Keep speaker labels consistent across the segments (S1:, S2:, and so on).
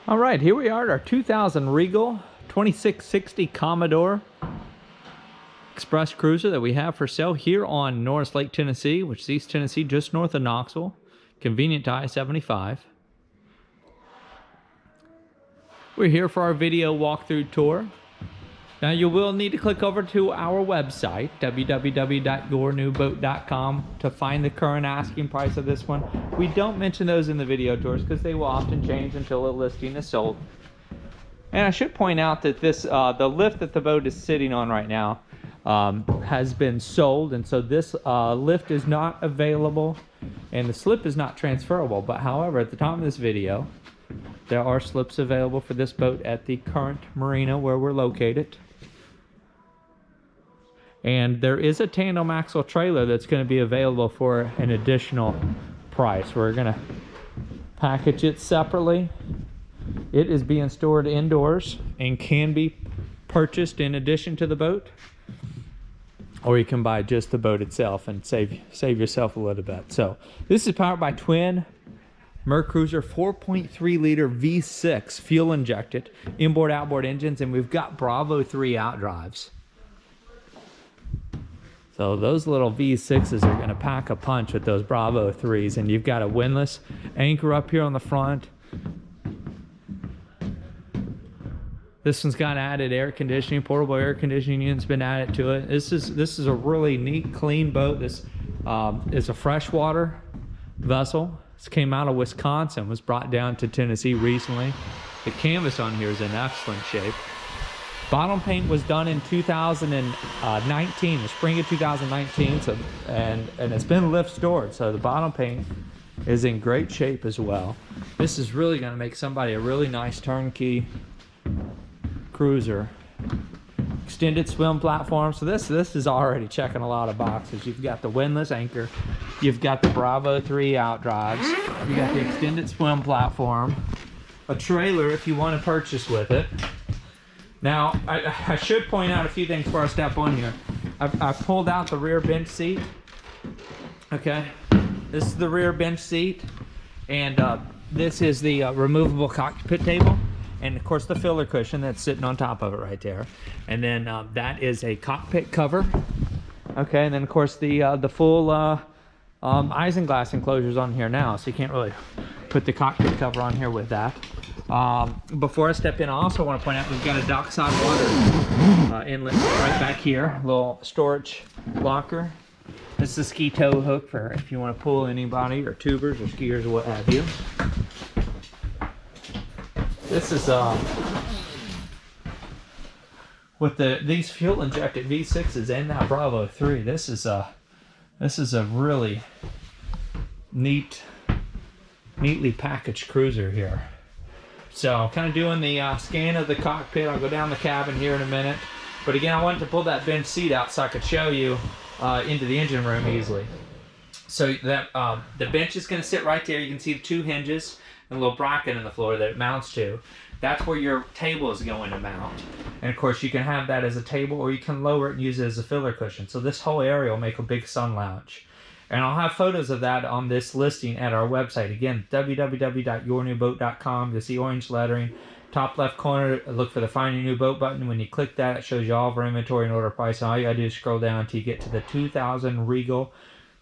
S1: All right, here we are at our 2000 Regal 2660 Commodore Express Cruiser that we have for sale here on Norris Lake Tennessee, which is East Tennessee, just north of Knoxville, convenient to I-75. We're here for our video walkthrough tour. Now you will need to click over to our website, www.yournewboat.com, to find the current asking price of this one. We don't mention those in the video tours because they will often change until a listing is sold. And I should point out that this, the lift that the boat is sitting on right now has been sold, and so this lift is not available and the slip is not transferable. But however, at the time of this video, there are slips available for this boat at the current marina where we're located. And there is a tandem axle trailer that's going to be available for an additional price. We're going to package it separately. It is being stored indoors and can be purchased in addition to the boat, or you can buy just the boat itself and save yourself a little bit. So this is powered by Twin MerCruiser 4.3 liter V6 fuel injected inboard outboard engines, and we've got Bravo 3 outdrives. So those little V6s are going to pack a punch with those Bravo 3s, and you've got a windlass anchor up here on the front. This one's got added air conditioning, portable air conditioning unit's been added to it. This is a really neat, clean boat. This is a freshwater vessel. This came out of Wisconsin, was brought down to Tennessee recently. The canvas on here is in excellent shape. Bottom paint was done in 2019, the spring of 2019, so, and it's been lift stored, so the bottom paint is in great shape as well. This is really going to make somebody a really nice turnkey cruiser. Extended swim platform, so this is already checking a lot of boxes. You've got the windlass anchor, you've got the Bravo 3 outdrives, you got the extended swim platform, a trailer if you want to purchase with it. Now, I should point out a few things before I step on here. I've pulled out the rear bench seat. Okay, this is the rear bench seat, and this is the removable cockpit table, and of course the filler cushion that's sitting on top of it right there. And then that is a cockpit cover. Okay, and then of course the full isinglass enclosures on here now, so you can't really put the cockpit cover on here with that. Before I step in, I also want to point out we've got a dockside water inlet right back here, a little storage locker. This is a ski tow hook for if you want to pull anybody or tubers or skiers or what have you. This is with these fuel injected V6s and that Bravo 3. This is a really neatly packaged cruiser here. So I'm kind of doing the scan of the cockpit. I'll go down the cabin here in a minute. But again, I wanted to pull that bench seat out so I could show you into the engine room easily. So that the bench is going to sit right there. You can see the two hinges and a little bracket in the floor that it mounts to. That's where your table is going to mount. And of course you can have that as a table, or you can lower it and use it as a filler cushion. So this whole area will make a big sun lounge. And I'll have photos of that on this listing at our website. Again, www.yournewboat.com. You'll see orange lettering. Top left corner, look for the Find Your New Boat button. When you click that, it shows you all of our inventory and order price. And all you gotta do is scroll down until you get to the 2000 Regal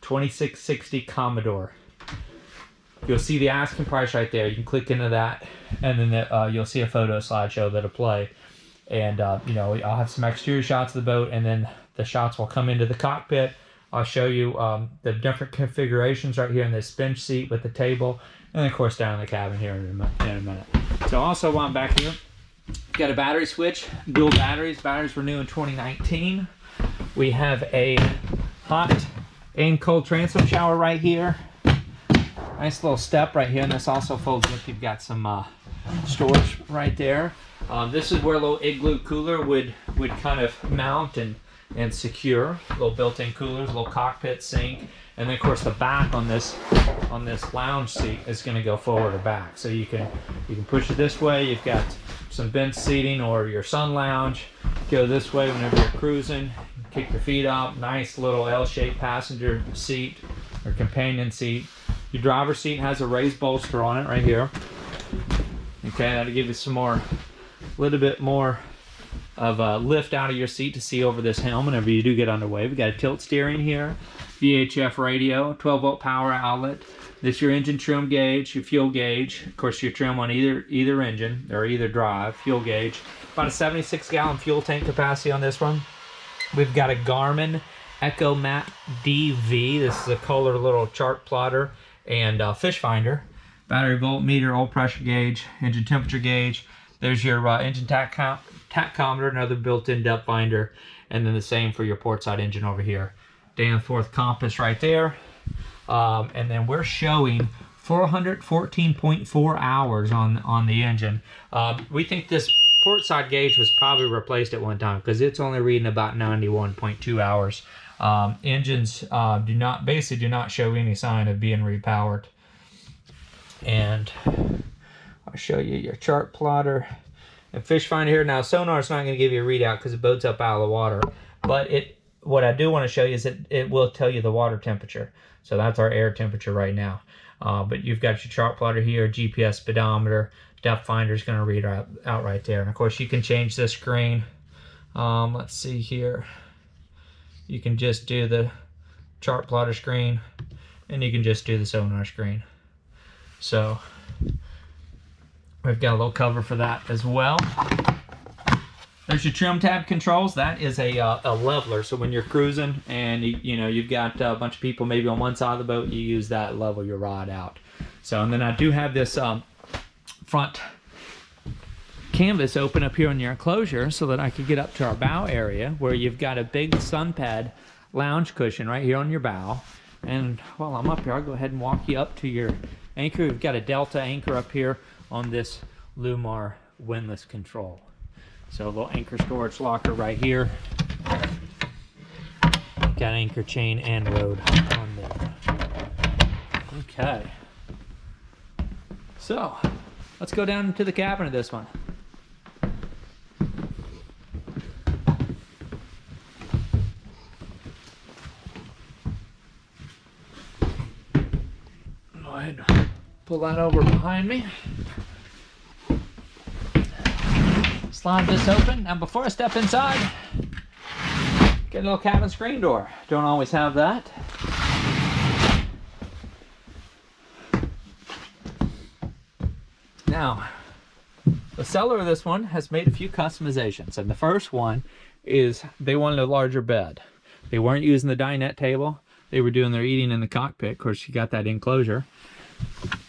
S1: 2660 Commodore. You'll see the asking price right there. You can click into that, and then you'll see a photo slideshow that'll play. And you know, I'll have some exterior shots of the boat, and then the shots will come into the cockpit. I'll show you the different configurations right here in this bench seat with the table, and of course down in the cabin here in a minute. So also while I'm back here, got a battery switch, dual batteries. Batteries were new in 2019. We have a hot and cold transom shower right here. Nice little step right here, and this also folds up. You've got some storage right there. This is where a little igloo cooler would kind of mount and secure. Little built-in coolers, little cockpit sink, and then of course the back on this lounge seat is going to go forward or back. So you can push it this way. You've got some bench seating, or your sun lounge. Go this way whenever you're cruising. Kick your feet up. Nice little L-shaped passenger seat or companion seat. Your driver's seat has a raised bolster on it right here. Okay, that'll give you some more, a little bit more of a lift out of your seat to see over this helm whenever you do get underway. We got a tilt steering here, VHF radio, 12-volt power outlet. This is your engine trim gauge, your fuel gauge. Of course, your trim on either engine or either drive, fuel gauge. About a 76-gallon fuel tank capacity on this one. We've got a Garmin EchoMap DV. This is a color little chart plotter and fish finder. Battery voltmeter, oil pressure gauge, engine temperature gauge. There's your engine tachometer, another built-in depth finder, and then the same for your port side engine over here. Danforth compass right there. And then we're showing 414.4 hours on the engine. We think this port side gauge was probably replaced at one time because it's only reading about 91.2 hours. Engines basically do not show any sign of being repowered. And I'll show you your chart plotter and fish finder here. Now sonar is not going to give you a readout because it boats up out of the water, but what I do want to show you is that it will tell you the water temperature. So that's our air temperature right now. But you've got your chart plotter here, GPS speedometer, depth finder is going to read out right there. And of course you can change this screen. Let's see here. You can just do the chart plotter screen and you can just do the sonar screen. So we've got a little cover for that as well. There's your trim tab controls. That is a leveler. So when you're cruising and you've got a bunch of people maybe on one side of the boat, you use that level your rod out. So, and then I do have this front canvas open up here on your enclosure so that I could get up to our bow area where you've got a big sunpad lounge cushion right here on your bow. And while I'm up here, I'll go ahead and walk you up to your anchor. We've got a Delta anchor up here on this Lumar windlass control. So a little anchor storage locker right here. Got anchor chain and rode on there. Okay. So let's go down into the cabin of this one. Go ahead and pull that over behind me. Slide this open. Now before I step inside, get a little cabin screen door. Don't always have that. Now, the seller of this one has made a few customizations, and the first one is they wanted a larger bed. They weren't using the dinette table. They were doing their eating in the cockpit. Of course, you got that enclosure.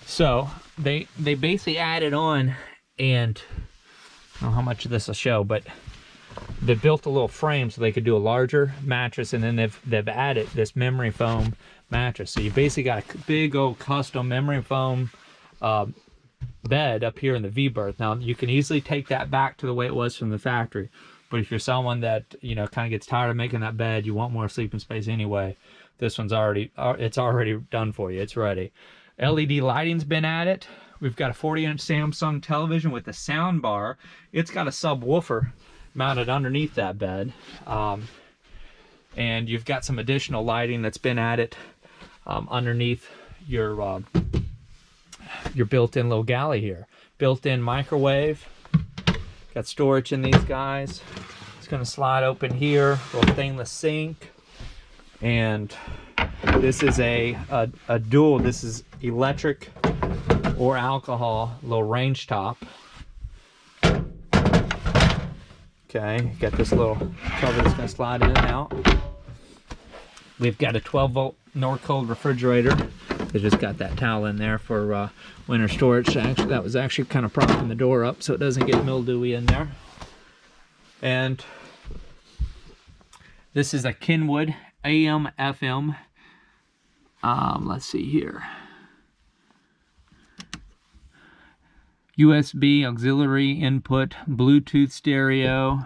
S1: So they basically added on, and I don't know how much of this will show, but they built a little frame so they could do a larger mattress, and then they've added this memory foam mattress. So you basically got a big old custom memory foam bed up here in the V-berth. Now you can easily take that back to the way it was from the factory, but if you're someone that kind of gets tired of making that bed, you want more sleeping space anyway, this one's already done for you. It's ready. LED lighting's been added. We've got a 40-inch Samsung television with a sound bar. It's got a subwoofer mounted underneath that bed. And you've got some additional lighting that's been added underneath your built-in little galley here. Built-in microwave. Got storage in these guys. It's going to slide open here. Little stainless sink. And this is a dual. This is electric or alcohol, little range top. Okay, got this little cover that's going to slide in and out. We've got a 12-volt Norcold refrigerator. They just got that towel in there for winter storage. Actually, that was actually kind of propping the door up so it doesn't get mildewy in there. And this is a Kenwood AM FM. Let's see here. USB auxiliary input, Bluetooth stereo,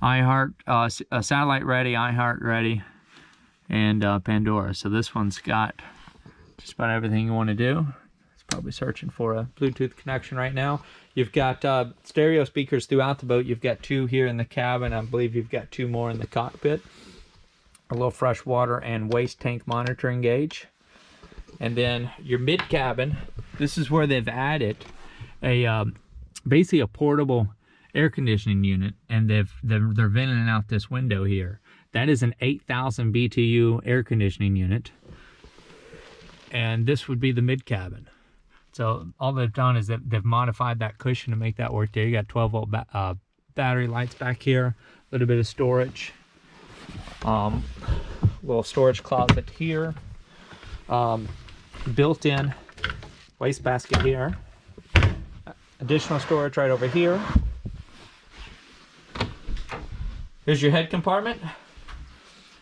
S1: satellite ready, iHeart ready, and Pandora. So this one's got just about everything you want to do. It's probably searching for a Bluetooth connection right now. You've got stereo speakers throughout the boat. You've got 2 here in the cabin. I believe you've got 2 more in the cockpit. A little freshwater and waste tank monitoring gauge. And then your mid cabin, this is where they've added basically a portable air conditioning unit, and they're venting out this window here. That is an 8,000 BTU air conditioning unit, and this would be the mid cabin. So all they've done is that they've modified that cushion to make that work there. You got 12-volt battery lights back here, a little bit of storage, little storage closet here, built-in wastebasket here, additional storage right over here. Here's your head compartment.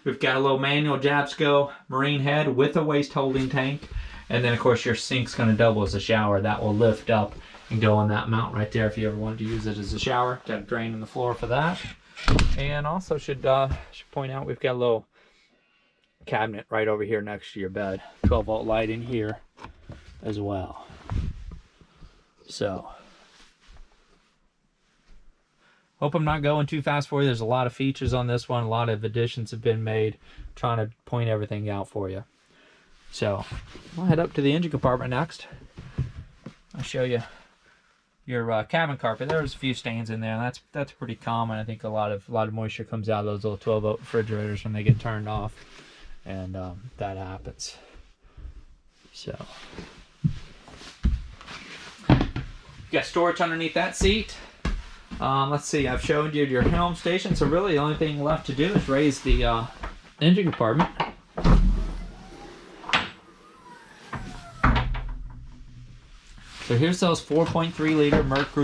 S1: We've got a little manual Jabsco marine head with a waste holding tank. And then of course your sink's gonna double as a shower. That will lift up and go on that mount right there if you ever wanted to use it as a shower. Got a drain in the floor for that. And also should point out we've got a little cabinet right over here next to your bed. 12-volt light in here as well. So, hope I'm not going too fast for you. There's a lot of features on this one. A lot of additions have been made. I'm trying to point everything out for you. So, I'll head up to the engine compartment next. I'll show you your cabin carpet. There's a few stains in there. That's pretty common. I think a lot of moisture comes out of those little 12-volt refrigerators when they get turned off, and that happens. So, you got storage underneath that seat. Let's see. I've shown you your helm station. So really, the only thing left to do is raise the engine compartment. So here's those 4.3 liter MerCruiser